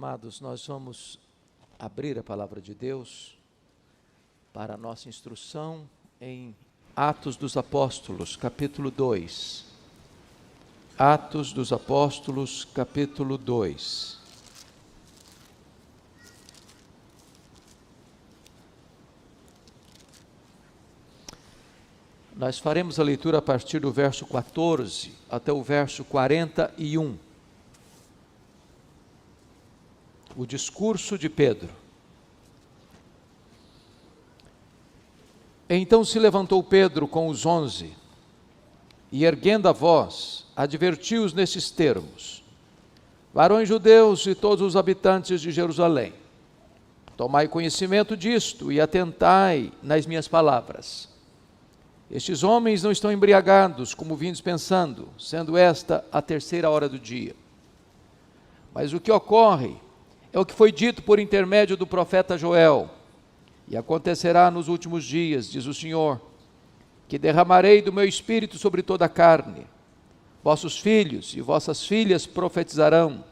Amados, nós vamos abrir a palavra de Deus para a nossa instrução em Atos dos Apóstolos, capítulo 2. Atos dos Apóstolos, capítulo 2. Nós faremos a leitura a partir do verso 14 até o verso 41. O discurso de Pedro. Então se levantou Pedro com os 11 e, erguendo a voz, advertiu-os nestes termos: varões judeus e todos os habitantes de Jerusalém, tomai conhecimento disto e atentai nas minhas palavras. Estes homens não estão embriagados, como vindes pensando, sendo esta a terceira hora do dia. Mas o que ocorre é o que foi dito por intermédio do profeta Joel. E acontecerá nos últimos dias, diz o Senhor, que derramarei do meu espírito sobre toda a carne. Vossos filhos e vossas filhas profetizarão,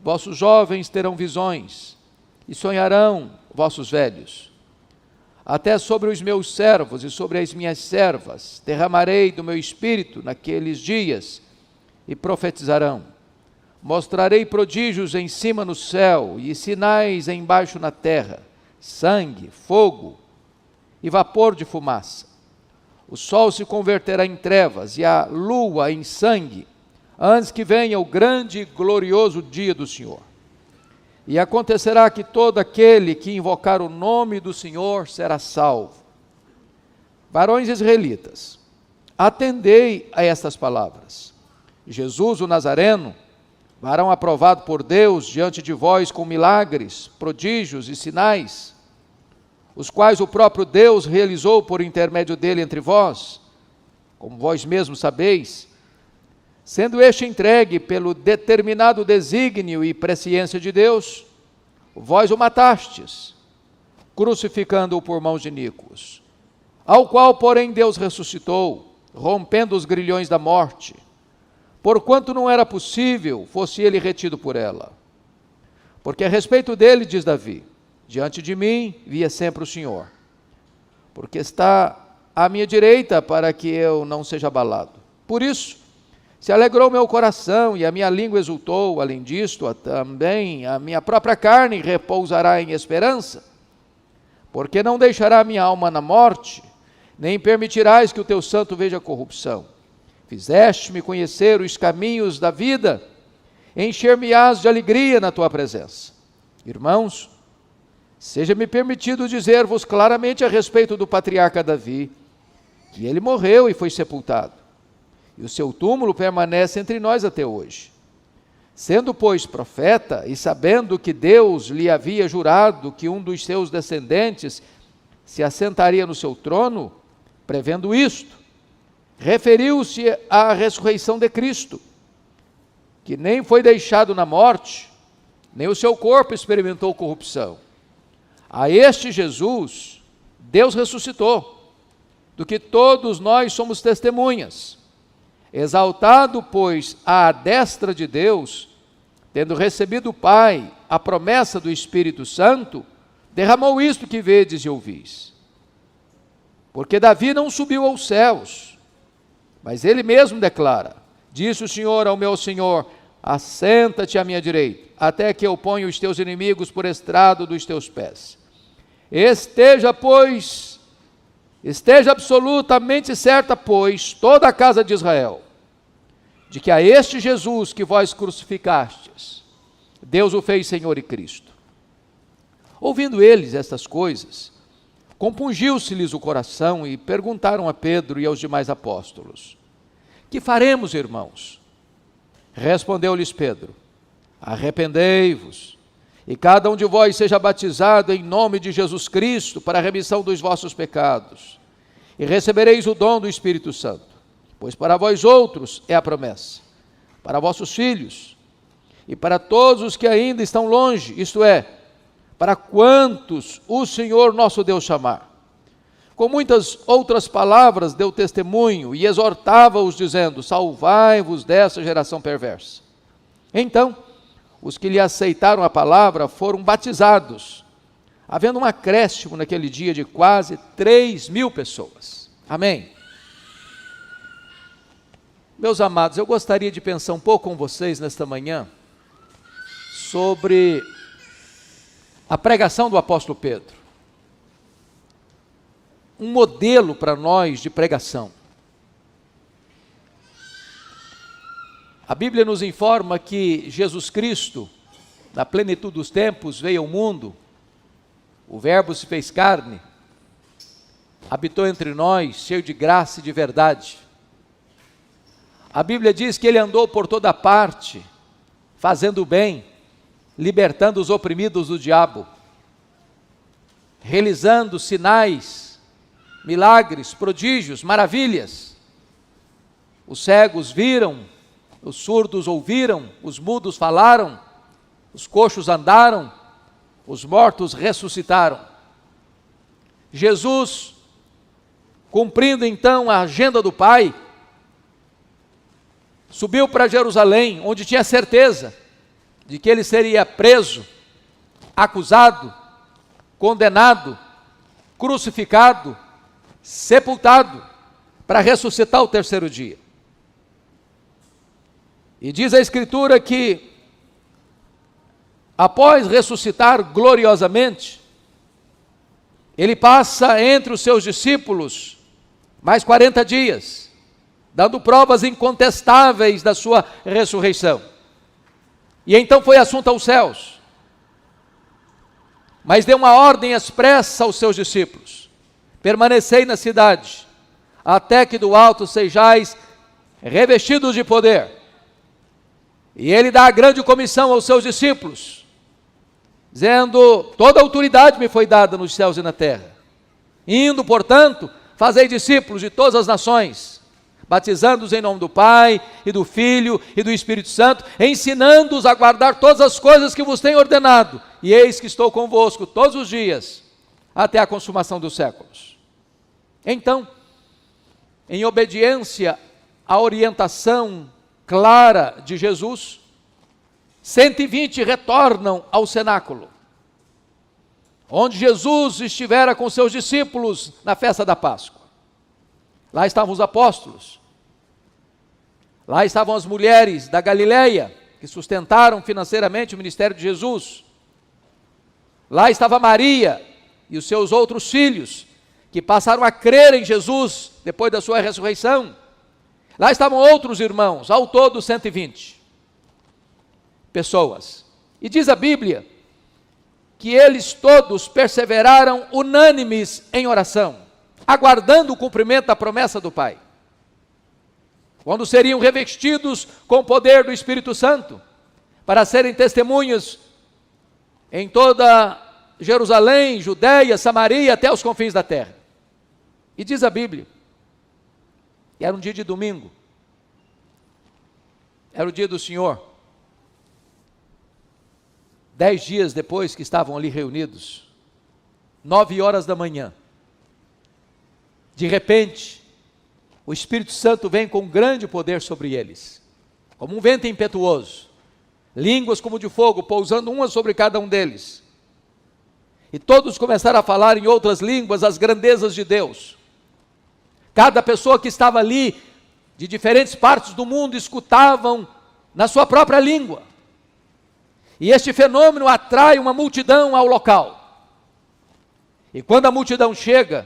vossos jovens terão visões, e sonharão vossos velhos. Até sobre os meus servos e sobre as minhas servas derramarei do meu espírito naqueles dias, e profetizarão. Mostrarei prodígios em cima no céu e sinais embaixo na terra, sangue, fogo e vapor de fumaça. O sol se converterá em trevas e a lua em sangue, antes que venha o grande e glorioso dia do Senhor. E acontecerá que todo aquele que invocar o nome do Senhor será salvo. Varões israelitas, atendei a estas palavras. Jesus o Nazareno, varão aprovado por Deus diante de vós com milagres, prodígios e sinais, os quais o próprio Deus realizou por intermédio dele entre vós, como vós mesmos sabeis, sendo este entregue pelo determinado desígnio e presciência de Deus, vós o matastes, crucificando-o por mãos de iníquos, ao qual, porém, Deus ressuscitou, rompendo os grilhões da morte, porquanto não era possível fosse ele retido por ela. Porque a respeito dele, diz Davi, diante de mim via sempre o Senhor, porque está à minha direita para que eu não seja abalado. Por isso, se alegrou meu coração e a minha língua exultou. Além disto, também a minha própria carne repousará em esperança, porque não deixará minha alma na morte, nem permitirás que o teu santo veja corrupção. Fizeste-me conhecer os caminhos da vida, encher-me-ás de alegria na tua presença. Irmãos, seja-me permitido dizer-vos claramente a respeito do patriarca Davi, que ele morreu e foi sepultado, e o seu túmulo permanece entre nós até hoje. Sendo, pois, profeta, e sabendo que Deus lhe havia jurado que um dos seus descendentes se assentaria no seu trono, prevendo isto, referiu-se à ressurreição de Cristo, que nem foi deixado na morte, nem o seu corpo experimentou corrupção. A este Jesus, Deus ressuscitou, do que todos nós somos testemunhas. Exaltado, pois, à destra de Deus, tendo recebido do Pai a promessa do Espírito Santo, derramou isto que vedes e ouvis. Porque Davi não subiu aos céus, mas ele mesmo declara: disse o Senhor ao meu Senhor, assenta-te à minha direita, até que eu ponha os teus inimigos por estrado dos teus pés. Esteja absolutamente certa, pois, toda a casa de Israel, de que a este Jesus que vós crucificastes, Deus o fez Senhor e Cristo. Ouvindo eles estas coisas, compungiu-se-lhes o coração e perguntaram a Pedro e aos demais apóstolos: que faremos, irmãos? Respondeu-lhes Pedro: arrependei-vos, e cada um de vós seja batizado em nome de Jesus Cristo para a remissão dos vossos pecados, e recebereis o dom do Espírito Santo, pois para vós outros é a promessa, para vossos filhos, e para todos os que ainda estão longe, isto é, para quantos o Senhor nosso Deus chamar. Com muitas outras palavras deu testemunho e exortava-os dizendo: salvai-vos dessa geração perversa. Então, os que lhe aceitaram a palavra foram batizados, havendo um acréscimo naquele dia de quase 3.000 pessoas. Amém? Meus amados, eu gostaria de pensar um pouco com vocês nesta manhã sobre a pregação do apóstolo Pedro. Um modelo para nós de pregação. A Bíblia nos informa que Jesus Cristo, na plenitude dos tempos, veio ao mundo, o Verbo se fez carne, habitou entre nós, cheio de graça e de verdade. A Bíblia diz que ele andou por toda parte, fazendo o bem, libertando os oprimidos do diabo, realizando sinais, milagres, prodígios, maravilhas. Os cegos viram, os surdos ouviram, os mudos falaram, os coxos andaram, os mortos ressuscitaram. Jesus, cumprindo então a agenda do Pai, subiu para Jerusalém, onde tinha certeza de que ele seria preso, acusado, condenado, crucificado, sepultado, para ressuscitar ao terceiro dia. E diz a Escritura que, após ressuscitar gloriosamente, ele passa entre os seus discípulos mais 40 dias, dando provas incontestáveis da sua ressurreição. E então foi assunto aos céus. Mas deu uma ordem expressa aos seus discípulos: permanecei na cidade, até que do alto sejais revestidos de poder. E ele dá a grande comissão aos seus discípulos, dizendo: toda autoridade me foi dada nos céus e na terra. Indo, portanto, fazei discípulos de todas as nações, batizando-os em nome do Pai, e do Filho, e do Espírito Santo, ensinando-os a guardar todas as coisas que vos tenho ordenado, e eis que estou convosco todos os dias, até a consumação dos séculos. Então, em obediência à orientação clara de Jesus, 120 retornam ao cenáculo, onde Jesus estivera com seus discípulos na festa da Páscoa. Lá estavam os apóstolos, lá estavam as mulheres da Galileia, que sustentaram financeiramente o ministério de Jesus. Lá estava Maria e os seus outros filhos, que passaram a crer em Jesus depois da sua ressurreição. Lá estavam outros irmãos, ao todo 120 pessoas. E diz a Bíblia que eles todos perseveraram unânimes em oração, aguardando o cumprimento da promessa do Pai, quando seriam revestidos com o poder do Espírito Santo, para serem testemunhas em toda Jerusalém, Judeia, Samaria, até os confins da terra. E diz a Bíblia, e era um dia de domingo, era o dia do Senhor. 10 dias depois que estavam ali reunidos, 9 horas da manhã, de repente, o Espírito Santo vem com grande poder sobre eles, como um vento impetuoso, línguas como de fogo, pousando uma sobre cada um deles. E todos começaram a falar em outras línguas as grandezas de Deus. Cada pessoa que estava ali, de diferentes partes do mundo, escutavam na sua própria língua. E este fenômeno atrai uma multidão ao local. E quando a multidão chega,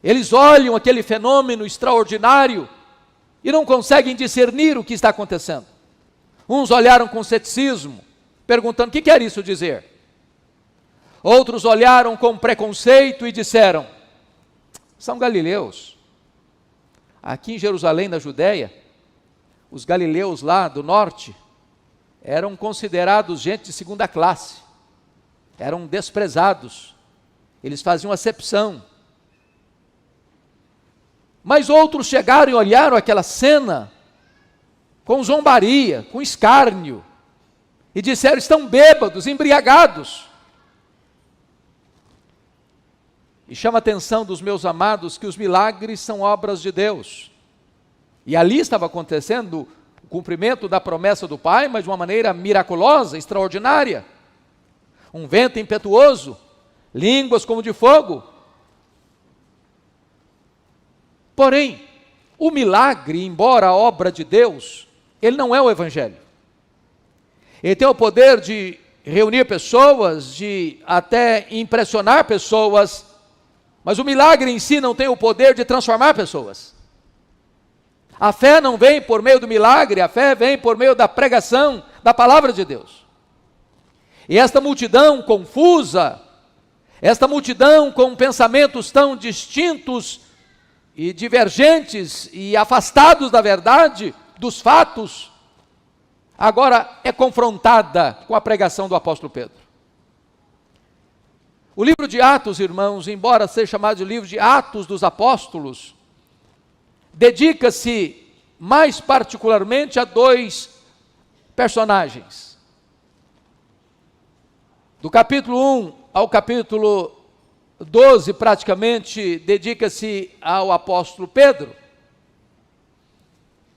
eles olham aquele fenômeno extraordinário e não conseguem discernir o que está acontecendo. Uns olharam com ceticismo, perguntando: o que quer isso dizer? Outros olharam com preconceito e disseram: são galileus. Aqui em Jerusalém, na Judéia, os galileus lá do norte eram considerados gente de segunda classe, eram desprezados, eles faziam acepção. Mas outros chegaram e olharam aquela cena com zombaria, com escárnio, e disseram: estão bêbados, embriagados. E chama a atenção dos meus amados que os milagres são obras de Deus. E ali estava acontecendo o cumprimento da promessa do Pai, mas de uma maneira miraculosa, extraordinária. Um vento impetuoso, línguas como de fogo. Porém, o milagre, embora a obra de Deus, ele não é o Evangelho. Ele tem o poder de reunir pessoas, de até impressionar pessoas, mas o milagre em si não tem o poder de transformar pessoas. A fé não vem por meio do milagre, a fé vem por meio da pregação da palavra de Deus. E esta multidão confusa, esta multidão com pensamentos tão distintos e divergentes e afastados da verdade, dos fatos, agora é confrontada com a pregação do apóstolo Pedro. O livro de Atos, irmãos, embora seja chamado de livro de Atos dos Apóstolos, dedica-se mais particularmente a dois personagens. Do capítulo 1 ao capítulo 12, praticamente, dedica-se ao apóstolo Pedro.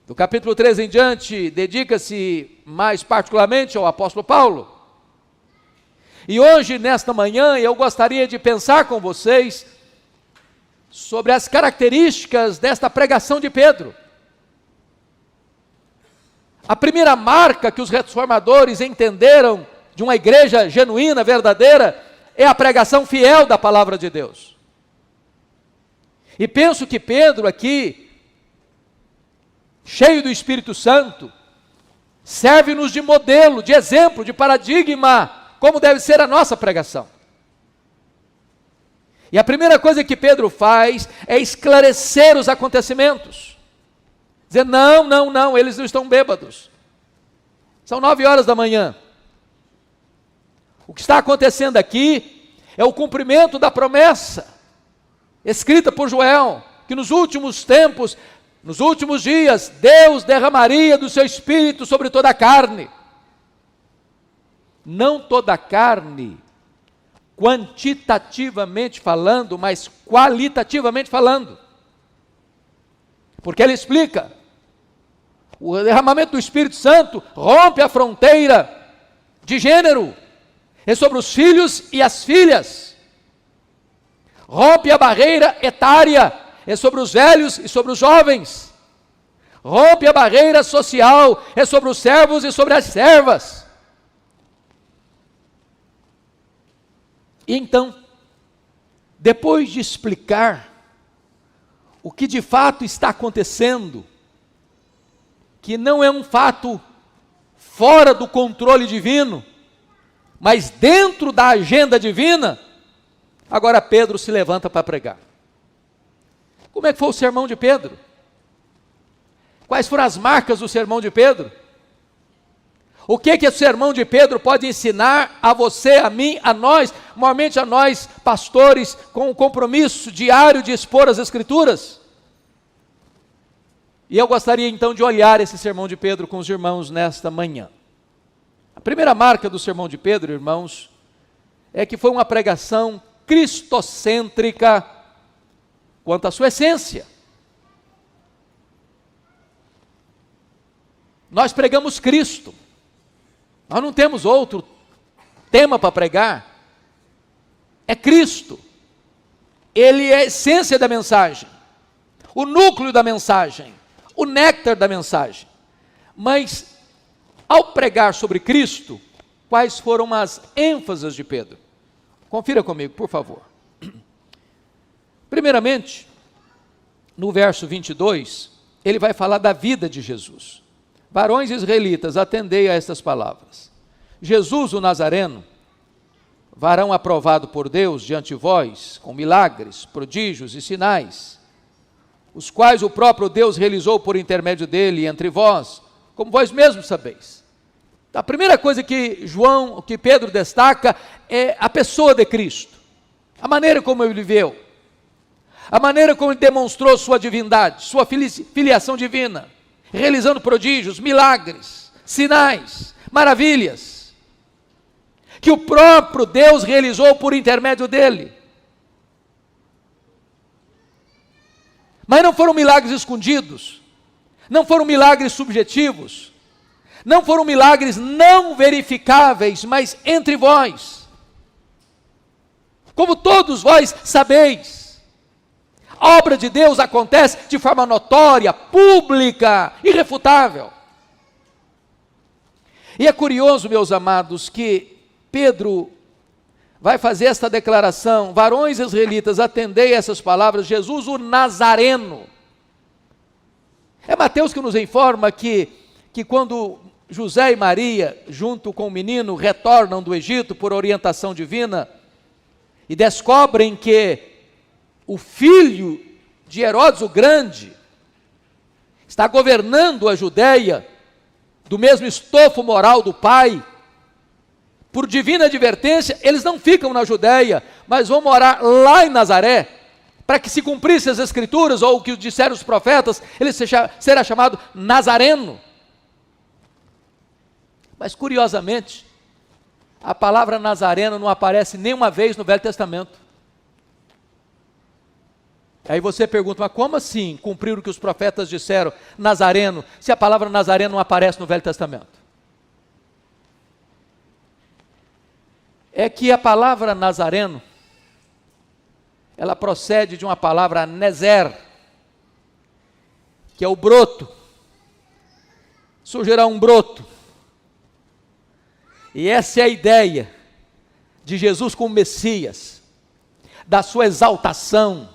Do capítulo 13 em diante, dedica-se mais particularmente ao apóstolo Paulo. E hoje, nesta manhã, eu gostaria de pensar com vocês sobre as características desta pregação de Pedro. A primeira marca que os reformadores entenderam de uma igreja genuína, verdadeira, é a pregação fiel da palavra de Deus. E penso que Pedro aqui, cheio do Espírito Santo, serve-nos de modelo, de exemplo, de paradigma, como deve ser a nossa pregação. E a primeira coisa que Pedro faz é esclarecer os acontecimentos. Dizer, não, eles não estão bêbados. São 9 horas da manhã. O que está acontecendo aqui é o cumprimento da promessa, escrita por Joel, que nos últimos tempos, nos últimos dias, Deus derramaria do seu Espírito sobre toda a carne. Não toda a carne, quantitativamente falando, mas qualitativamente falando. Porque ele explica, o derramamento do Espírito Santo rompe a fronteira de gênero, é sobre os filhos e as filhas. Rompe a barreira etária, é sobre os velhos e sobre os jovens. Rompe a barreira social, é sobre os servos e sobre as servas. E então, depois de explicar o que de fato está acontecendo, que não é um fato fora do controle divino, mas dentro da agenda divina, agora Pedro se levanta para pregar. Como é que foi o sermão de Pedro? Quais foram as marcas do sermão de Pedro? O que o sermão de Pedro pode ensinar a você, a mim, a nós, maiormente a nós, pastores, com o compromisso diário de expor as Escrituras? E eu gostaria então de olhar esse sermão de Pedro com os irmãos nesta manhã. A primeira marca do sermão de Pedro, irmãos, é que foi uma pregação cristocêntrica quanto à sua essência. Nós pregamos Cristo. Nós não temos outro tema para pregar. É Cristo. Ele é a essência da mensagem, o núcleo da mensagem, o néctar da mensagem. Mas, ao pregar sobre Cristo, quais foram as ênfases de Pedro? Confira comigo, por favor. Primeiramente, no verso 22, ele vai falar da vida de Jesus. Varões israelitas, atendei a estas palavras. Jesus, o Nazareno, varão aprovado por Deus diante de vós, com milagres, prodígios e sinais, os quais o próprio Deus realizou por intermédio dele entre vós, como vós mesmos sabeis. A primeira coisa que Pedro destaca é a pessoa de Cristo, a maneira como ele viveu, a maneira como ele demonstrou sua divindade, sua filiação divina, realizando prodígios, milagres, sinais, maravilhas, que o próprio Deus realizou por intermédio dele. Mas não foram milagres escondidos, Não foram milagres subjetivos, não foram milagres não verificáveis, mas entre vós. Como todos vós sabeis, a obra de Deus acontece de forma notória, pública, irrefutável. E é curioso, meus amados, que Pedro vai fazer esta declaração: varões israelitas, atendei essas palavras, Jesus o Nazareno. É Mateus que nos informa que quando José e Maria, junto com o menino, retornam do Egito por orientação divina, e descobrem que o filho de Herodes o Grande está governando a Judéia, do mesmo estofo moral do pai, por divina advertência, eles não ficam na Judéia, mas vão morar lá em Nazaré, para que se cumprissem as escrituras, ou o que disseram os profetas, ele será chamado Nazareno. Mas curiosamente, a palavra Nazareno não aparece nenhuma vez no Velho Testamento. Aí você pergunta, mas como assim cumprir o que os profetas disseram, Nazareno, se a palavra Nazareno não aparece no Velho Testamento? É que a palavra Nazareno, ela procede de uma palavra Nezer, que é o broto. Surgirá um broto. E essa é a ideia de Jesus como Messias, da sua exaltação,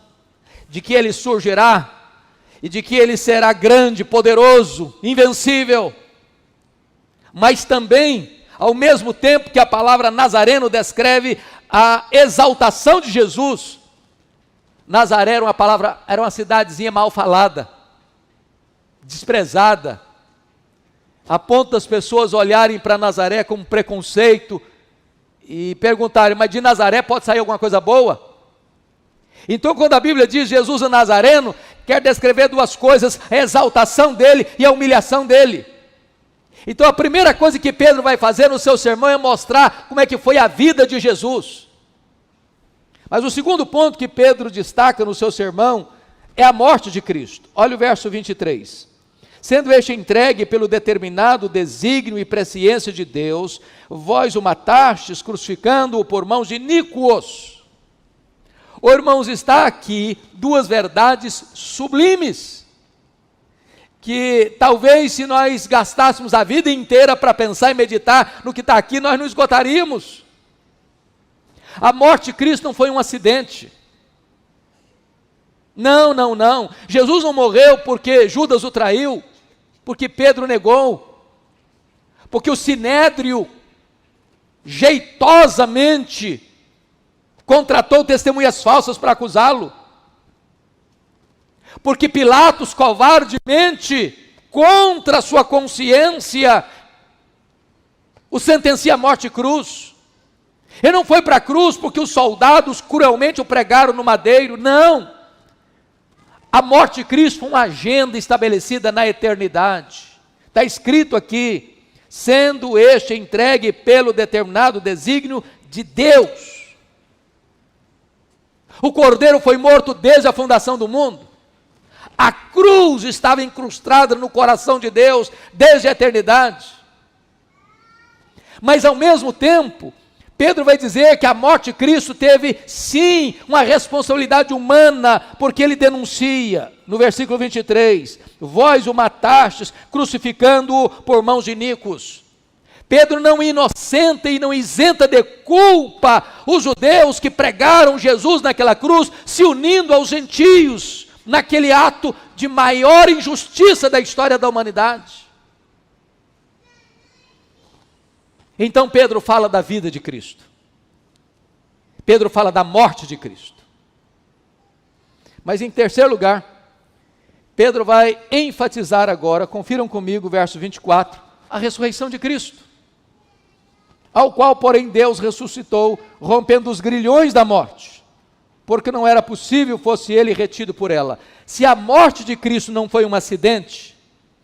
de que ele surgirá, e de que ele será grande, poderoso, invencível. Mas também, ao mesmo tempo que a palavra Nazareno descreve a exaltação de Jesus, Nazaré era uma cidadezinha mal falada, desprezada, a ponto das pessoas olharem para Nazaré com preconceito e perguntarem, mas de Nazaré pode sair alguma coisa boa? Então, quando a Bíblia diz Jesus é Nazareno, quer descrever duas coisas: a exaltação dele e a humilhação dele. Então, a primeira coisa que Pedro vai fazer no seu sermão é mostrar como é que foi a vida de Jesus. Mas o segundo ponto que Pedro destaca no seu sermão é a morte de Cristo. Olha o verso 23. Sendo este entregue pelo determinado desígnio e presciência de Deus, vós o matastes, crucificando-o por mãos de iníquos. Oh, irmãos, está aqui duas verdades sublimes, que talvez se nós gastássemos a vida inteira para pensar e meditar no que está aqui, nós não esgotaríamos. A morte de Cristo não foi um acidente. Não. Jesus não morreu porque Judas o traiu, porque Pedro negou, porque o Sinédrio jeitosamente contratou testemunhas falsas para acusá-lo, porque Pilatos covardemente, contra a sua consciência, o sentencia à morte de cruz. Ele não foi para a cruz porque os soldados cruelmente o pregaram no madeiro, não. A morte de Cristo foi uma agenda estabelecida na eternidade. Está escrito aqui, sendo este entregue pelo determinado desígnio de Deus. O Cordeiro foi morto desde a fundação do mundo. A cruz estava incrustada no coração de Deus desde a eternidade. Mas ao mesmo tempo, Pedro vai dizer que a morte de Cristo teve, sim, uma responsabilidade humana, porque ele denuncia, no versículo 23, vós o matastes, crucificando-o por mãos de iníquos. Pedro não inocenta e não isenta de culpa os judeus que pregaram Jesus naquela cruz, se unindo aos gentios, naquele ato de maior injustiça da história da humanidade. Então Pedro fala da vida de Cristo. Pedro fala da morte de Cristo. Mas em terceiro lugar, Pedro vai enfatizar agora, confiram comigo o verso 24, a ressurreição de Cristo, ao qual, porém, Deus ressuscitou, rompendo os grilhões da morte, porque não era possível fosse ele retido por ela. Se a morte de Cristo não foi um acidente,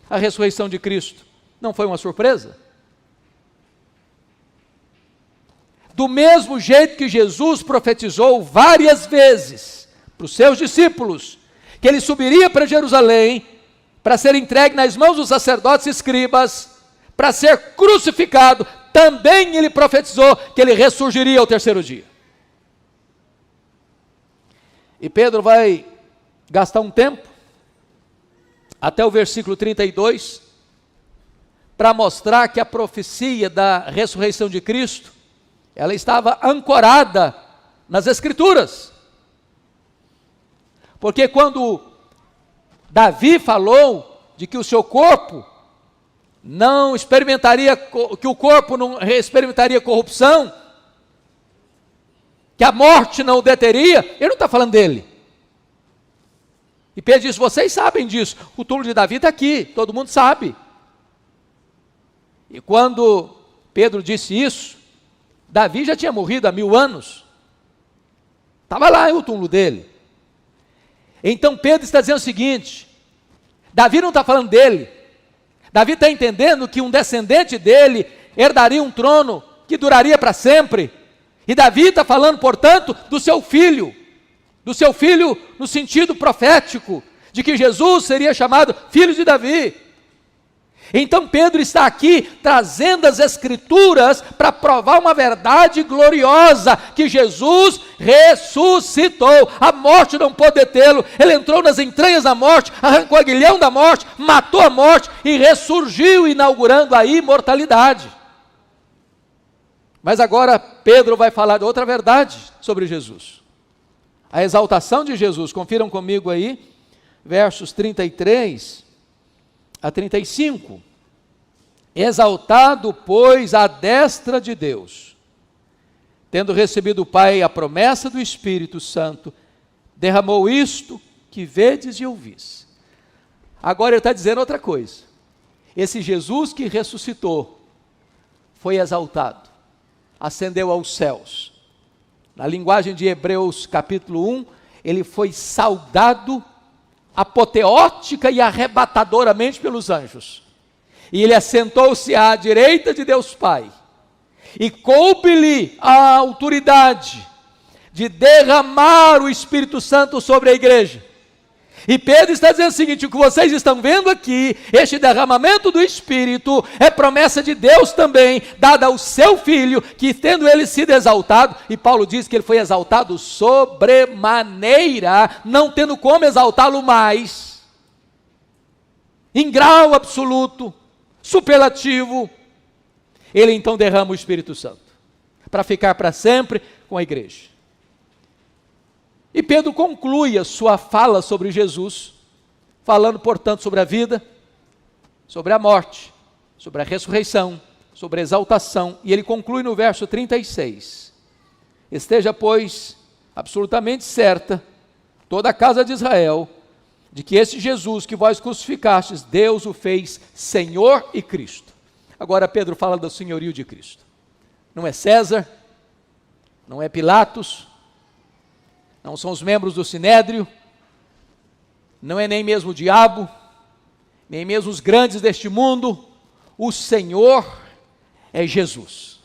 a ressurreição de Cristo não foi uma surpresa? Do mesmo jeito que Jesus profetizou várias vezes para os seus discípulos, que ele subiria para Jerusalém, para ser entregue nas mãos dos sacerdotes e escribas, para ser crucificado, também ele profetizou que ele ressurgiria ao terceiro dia. E Pedro vai gastar um tempo, até o versículo 32, para mostrar que a profecia da ressurreição de Cristo, ela estava ancorada nas Escrituras. Porque quando Davi falou de que o seu corpo não experimentaria, que o corpo não experimentaria corrupção, que a morte não o deteria, ele não está falando dele. E Pedro disse, vocês sabem disso, o túmulo de Davi está aqui, todo mundo sabe. E quando Pedro disse isso, Davi já tinha morrido há 1000 anos, estava lá o túmulo dele. Então Pedro está dizendo o seguinte, Davi não está falando dele, Davi está entendendo que um descendente dele herdaria um trono que duraria para sempre, e Davi está falando, portanto, do seu filho no sentido profético, de que Jesus seria chamado filho de Davi. Então Pedro está aqui trazendo as Escrituras para provar uma verdade gloriosa, que Jesus ressuscitou, a morte não pôde detê-lo, ele entrou nas entranhas da morte, arrancou o aguilhão da morte, matou a morte e ressurgiu, inaugurando a imortalidade. Mas agora Pedro vai falar de outra verdade sobre Jesus, a exaltação de Jesus. Confiram comigo aí, versos 33 a 35, exaltado, pois, à destra de Deus, tendo recebido do Pai a promessa do Espírito Santo, derramou isto que vedes e ouvis. Agora ele está dizendo outra coisa, esse Jesus que ressuscitou, foi exaltado, ascendeu aos céus, na linguagem de Hebreus capítulo 1, ele foi saudado apoteótica e arrebatadoramente pelos anjos, e ele assentou-se à direita de Deus Pai, e coube-lhe a autoridade de derramar o Espírito Santo sobre a igreja. E Pedro está dizendo o seguinte, o que vocês estão vendo aqui, este derramamento do Espírito, é promessa de Deus também, dada ao seu Filho, que tendo ele sido exaltado, e Paulo diz que ele foi exaltado sobremaneira, não tendo como exaltá-lo mais, em grau absoluto, superlativo, ele então derrama o Espírito Santo, para ficar para sempre com a igreja. E Pedro conclui a sua fala sobre Jesus, falando, portanto, sobre a vida, sobre a morte, sobre a ressurreição, sobre a exaltação, e ele conclui no verso 36, esteja, pois, absolutamente certa, toda a casa de Israel, de que esse Jesus que vós crucificastes, Deus o fez Senhor e Cristo. Agora Pedro fala do senhorio de Cristo, não é César, não é Pilatos, não são os membros do Sinédrio, não é nem mesmo o diabo, nem mesmo os grandes deste mundo, o Senhor é Jesus.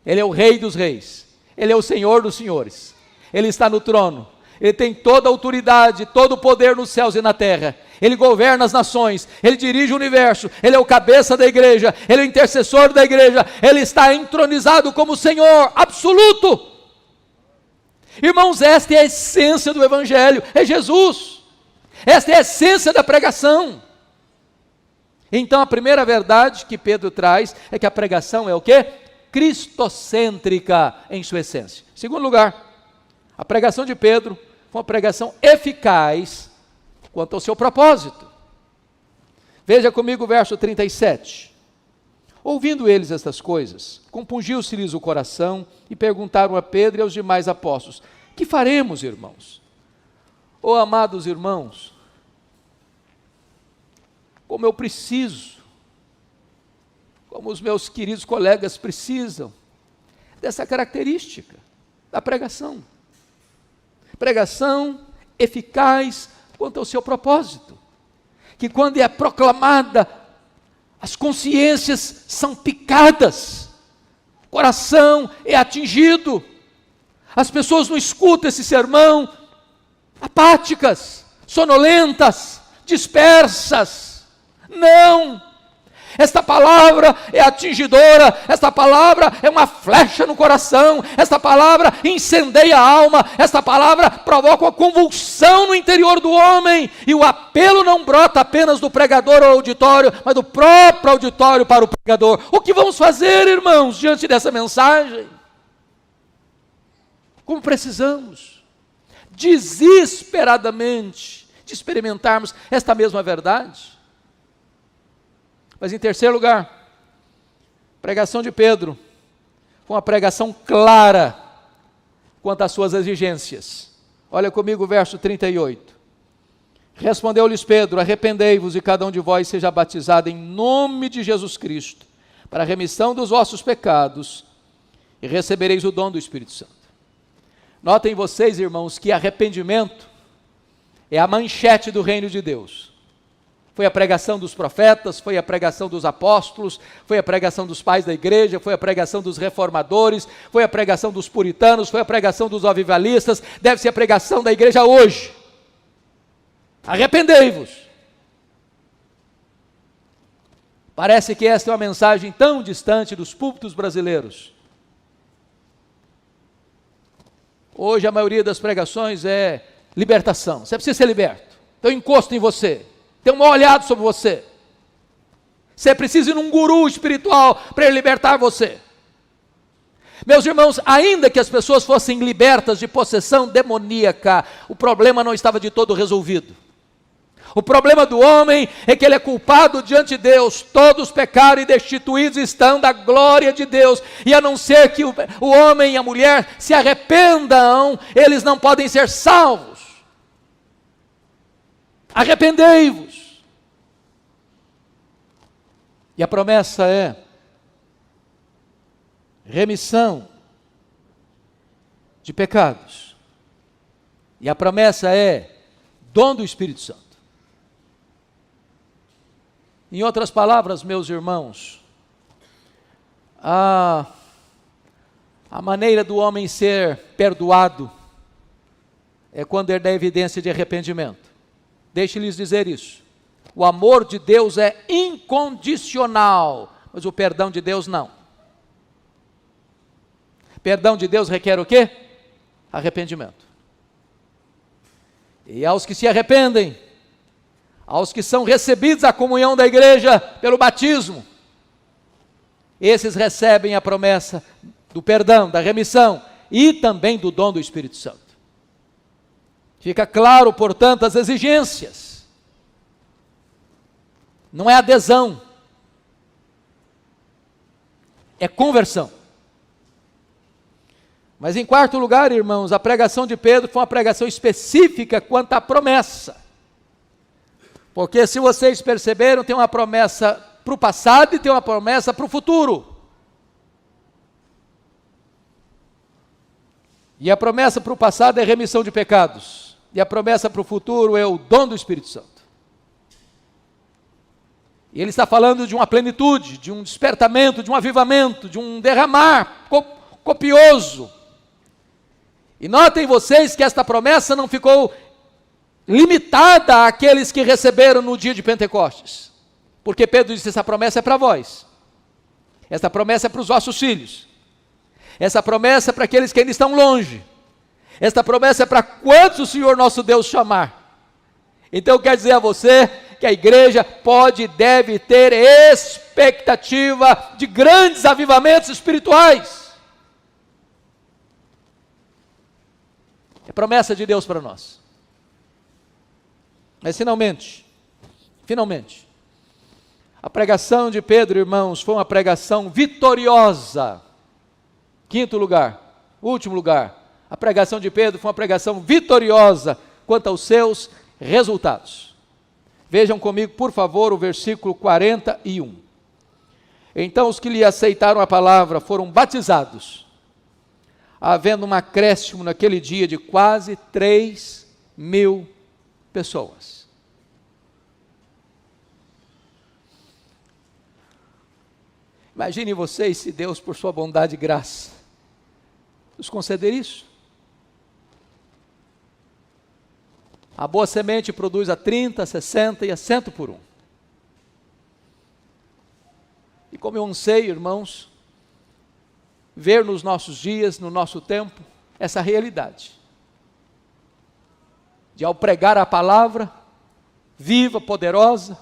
Ele é o Rei dos reis, Ele é o Senhor dos senhores, Ele está no trono, Ele tem toda a autoridade, todo o poder nos céus e na terra, Ele governa as nações, Ele dirige o universo, Ele é o cabeça da igreja, Ele é o intercessor da igreja, Ele está entronizado como Senhor absoluto. Irmãos, esta é a essência do Evangelho, é Jesus, esta é a essência da pregação. Então a primeira verdade que Pedro traz é que a pregação é o quê? Cristocêntrica em sua essência. Em segundo lugar, a pregação de Pedro foi uma pregação eficaz quanto ao seu propósito. Veja comigo o verso 37. Ouvindo eles estas coisas, compungiu-se-lhes o coração e perguntaram a Pedro e aos demais apóstolos, que faremos, irmãos? Oh, amados irmãos, como eu preciso, como os meus queridos colegas precisam, dessa característica da pregação. Pregação eficaz quanto ao seu propósito, que quando é proclamada, as consciências são picadas, o coração é atingido, as pessoas não escutam esse sermão apáticas, sonolentas, dispersas. Não! Esta palavra é atingidora, esta palavra é uma flecha no coração, esta palavra incendeia a alma, esta palavra provoca uma convulsão no interior do homem, e o apelo não brota apenas do pregador ao auditório, mas do próprio auditório para o pregador. O que vamos fazer, irmãos, diante dessa mensagem? Como precisamos, desesperadamente, de experimentarmos esta mesma verdade. Mas em terceiro lugar, a pregação de Pedro foi uma pregação clara quanto às suas exigências. Olha comigo o verso 38. Respondeu-lhes Pedro: arrependei-vos e cada um de vós seja batizado em nome de Jesus Cristo, para a remissão dos vossos pecados, e recebereis o dom do Espírito Santo. Notem vocês, irmãos, que arrependimento é a manchete do reino de Deus. Foi a pregação dos profetas, foi a pregação dos apóstolos, foi a pregação dos pais da igreja, foi a pregação dos reformadores, foi a pregação dos puritanos, foi a pregação dos avivalistas, deve ser a pregação da igreja hoje. Arrependei-vos. Parece que esta é uma mensagem tão distante dos púlpitos brasileiros. Hoje a maioria das pregações é libertação. Você precisa ser liberto. Tem um encosto em você. Tem um olhado sobre você. Você precisa ir num guru espiritual para ele libertar você. Meus irmãos, ainda que as pessoas fossem libertas de possessão demoníaca, o problema não estava de todo resolvido. O problema do homem é que ele é culpado diante de Deus. Todos pecaram e destituídos estão da glória de Deus. E a não ser que o homem e a mulher se arrependam, eles não podem ser salvos. Arrependei-vos. E a promessa é remissão de pecados. E a promessa é dom do Espírito Santo. Em outras palavras, meus irmãos, a maneira do homem ser perdoado é quando ele dá evidência de arrependimento. Deixe-lhes dizer isso. O amor de Deus é incondicional, mas o perdão de Deus não. Perdão de Deus requer o quê? Arrependimento. E aos que se arrependem, aos que são recebidos a comunhão da igreja pelo batismo, esses recebem a promessa do perdão, da remissão e também do dom do Espírito Santo. Fica claro, portanto, as exigências. Não é adesão, é conversão. Mas em quarto lugar, irmãos, a pregação de Pedro foi uma pregação específica quanto à promessa. Porque se vocês perceberam, tem uma promessa para o passado e tem uma promessa para o futuro. E a promessa para o passado é remissão de pecados. E a promessa para o futuro é o dom do Espírito Santo. E ele está falando de uma plenitude, de um despertamento, de um avivamento, de um derramar copioso. E notem vocês que esta promessa não ficou limitada àqueles que receberam no dia de Pentecostes. Porque Pedro disse: essa promessa é para vós. Essa promessa é para os vossos filhos. Essa promessa é para aqueles que ainda estão longe. Esta promessa é para quantos o Senhor nosso Deus chamar. Então eu quero dizer a você que a igreja pode e deve ter expectativa de grandes avivamentos espirituais. É promessa de Deus para nós. Mas finalmente, a pregação de Pedro, irmãos, foi uma pregação vitoriosa. Quinto lugar, último lugar, a pregação de Pedro foi uma pregação vitoriosa quanto aos seus resultados. Vejam comigo, por favor, o versículo 41. Então os que lhe aceitaram a palavra foram batizados, havendo um acréscimo naquele dia de quase 3.000 pessoas. Imaginem vocês se Deus, por sua bondade e graça, nos conceder isso. A boa semente produz a 30, a 60 e a 100 por um. E como eu anseio, irmãos, ver nos nossos dias, no nosso tempo, essa realidade. De ao pregar a palavra, viva, poderosa,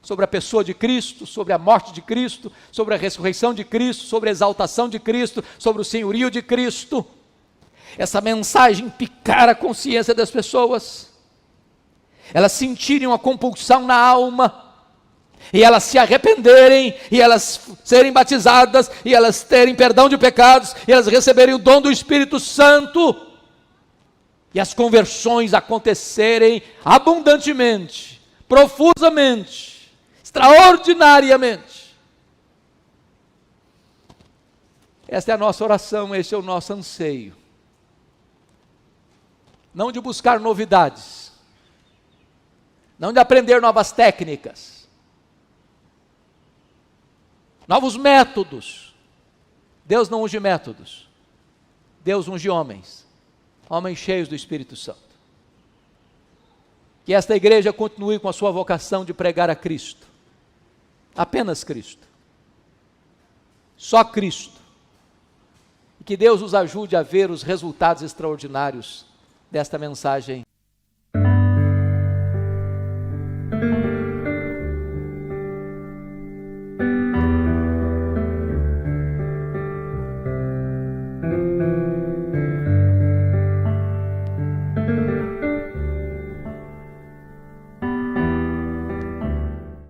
sobre a pessoa de Cristo, sobre a morte de Cristo, sobre a ressurreição de Cristo, sobre a exaltação de Cristo, sobre o senhorio de Cristo. Essa mensagem picar a consciência das pessoas, elas sentirem uma compulsão na alma, e elas se arrependerem, e elas serem batizadas, e elas terem perdão de pecados, e elas receberem o dom do Espírito Santo, e as conversões acontecerem abundantemente, profusamente, extraordinariamente. Esta é a nossa oração, esse é o nosso anseio. Não de buscar novidades, não de aprender novas técnicas, novos métodos. Deus não unge métodos, Deus unge homens, homens cheios do Espírito Santo. Que esta igreja continue com a sua vocação de pregar a Cristo, apenas Cristo, só Cristo, e que Deus nos ajude a ver os resultados extraordinários desta mensagem